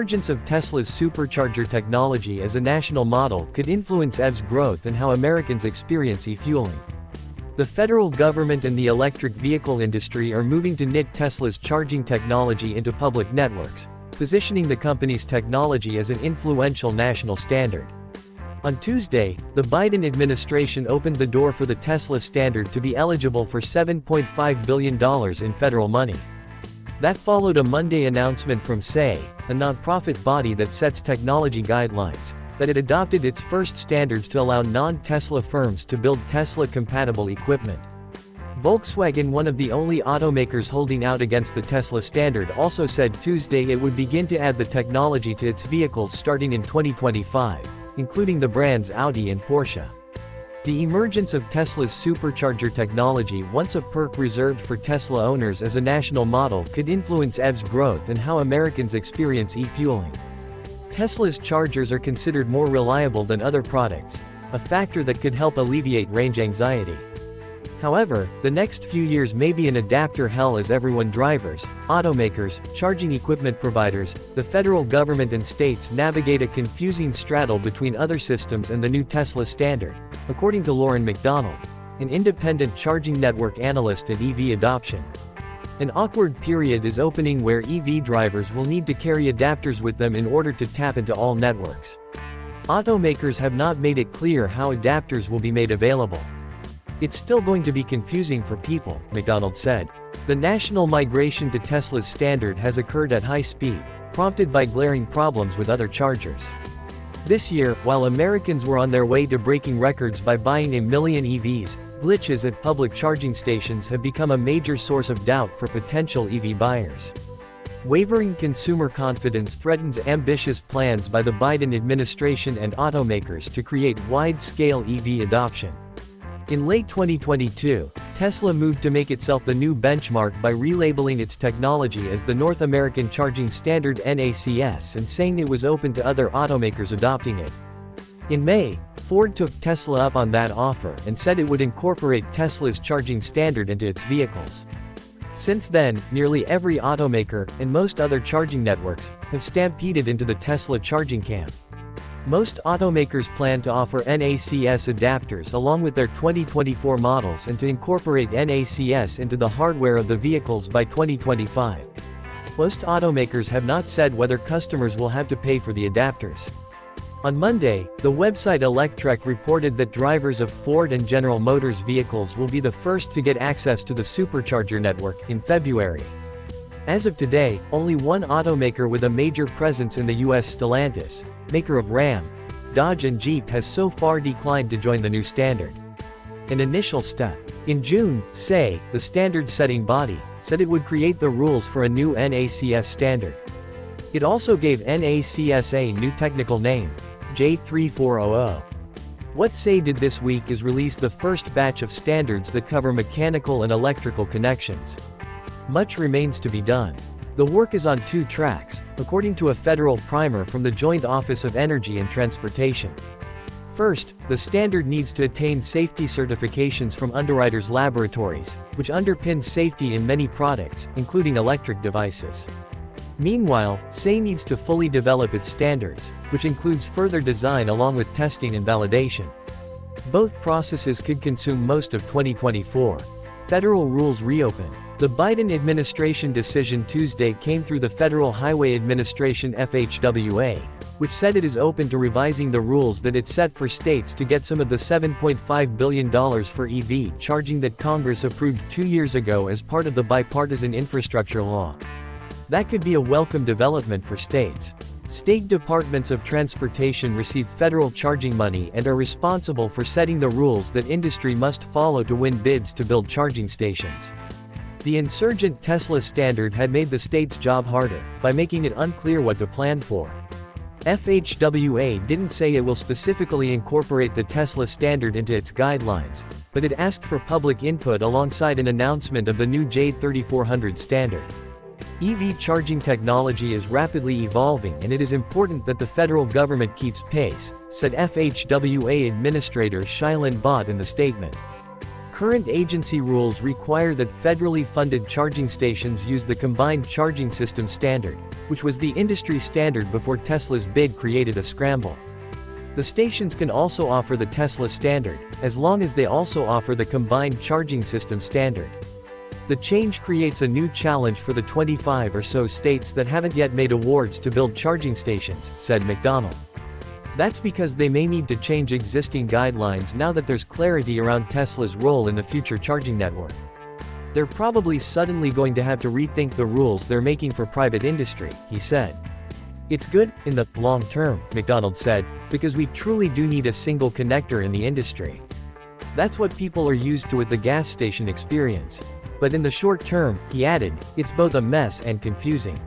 emergence of Tesla's Supercharger technology as a national model could influence EV's growth and how Americans experience e-fueling. The federal government and the electric vehicle industry are moving to knit Tesla's charging technology into public networks, positioning the company's technology as an influential national standard. On Tuesday, the Biden administration opened the door for the Tesla standard to be eligible for $7.5 billion in federal money. That followed a Monday announcement from SAE, a nonprofit body that sets technology guidelines, that it adopted its first standards to allow non-Tesla firms to build Tesla-compatible equipment. Volkswagen, one of the only automakers holding out against the Tesla standard, also said Tuesday it would begin to add the technology to its vehicles starting in 2025, including the brands Audi and Porsche. The emergence of Tesla's Supercharger technology, once a perk reserved for Tesla owners as a national model, could influence EV's growth and how Americans experience e-fueling. Tesla's chargers are considered more reliable than other products, a factor that could help alleviate range anxiety. However, the next few years may be an adapter hell as everyone, drivers, automakers, charging equipment providers, the federal government and states navigate a confusing straddle between other systems and the new Tesla standard, according to Lauren McDonald, an independent charging network analyst at EV Adoption. An awkward period is opening where EV drivers will need to carry adapters with them in order to tap into all networks. Automakers have not made it clear how adapters will be made available. It's still going to be confusing for people, McDonald said. The national migration to Tesla's standard has occurred at high speed, prompted by glaring problems with other chargers. This year, while Americans were on their way to breaking records by buying 1 million EVs, glitches at public charging stations have become a major source of doubt for potential EV buyers. Wavering consumer confidence threatens ambitious plans by the Biden administration and automakers to create wide-scale EV adoption. In late 2022, Tesla moved to make itself the new benchmark by relabeling its technology as the North American Charging Standard (NACS) and saying it was open to other automakers adopting it. In May, Ford took Tesla up on that offer and said it would incorporate Tesla's charging standard into its vehicles. Since then, nearly every automaker, and most other charging networks, have stampeded into the Tesla charging camp. Most automakers plan to offer NACS adapters along with their 2024 models and to incorporate NACS into the hardware of the vehicles by 2025. Most automakers have not said whether customers will have to pay for the adapters. On Monday, the website Electrek reported that drivers of Ford and General Motors vehicles will be the first to get access to the Supercharger network in February. As of today, only one automaker with a major presence in the U.S., Stellantis, maker of Ram, Dodge and Jeep, has so far declined to join the new standard. An initial step. In June, SAE, the standard-setting body, said it would create the rules for a new NACS standard. It also gave NACS a new technical name, J3400. What SAE did this week is release the first batch of standards that cover mechanical and electrical connections. Much remains to be done. The work is on 2 tracks, according to a federal primer from the Joint Office of Energy and Transportation. First, the standard needs to attain safety certifications from underwriters' laboratories, which underpins safety in many products, including electric devices. Meanwhile, SAE needs to fully develop its standards, which includes further design along with testing and validation. Both processes could consume most of 2024. Federal rules reopen. The Biden administration decision Tuesday came through the Federal Highway Administration (FHWA), which said it is open to revising the rules that it set for states to get some of the $7.5 billion for EV charging that Congress approved 2 years ago as part of the bipartisan infrastructure law. That could be a welcome development for states. State departments of transportation receive federal charging money and are responsible for setting the rules that industry must follow to win bids to build charging stations. The insurgent Tesla standard had made the state's job harder, by making it unclear what to plan for. FHWA didn't say it will specifically incorporate the Tesla standard into its guidelines, but it asked for public input alongside an announcement of the new J3400 standard. EV charging technology is rapidly evolving and it is important that the federal government keeps pace, said FHWA Administrator Shailen Bhatt in the statement. Current agency rules require that federally funded charging stations use the Combined Charging System standard, which was the industry standard before Tesla's bid created a scramble. The stations can also offer the Tesla standard, as long as they also offer the Combined Charging System standard. The change creates a new challenge for the 25 or so states that haven't yet made awards to build charging stations, said McDonald. That's because they may need to change existing guidelines now that there's clarity around Tesla's role in the future charging network. They're probably suddenly going to have to rethink the rules they're making for private industry, he said. It's good, in the long term, McDonald said, because we truly do need a single connector in the industry. That's what people are used to with the gas station experience. But in the short term, he added, it's both a mess and confusing.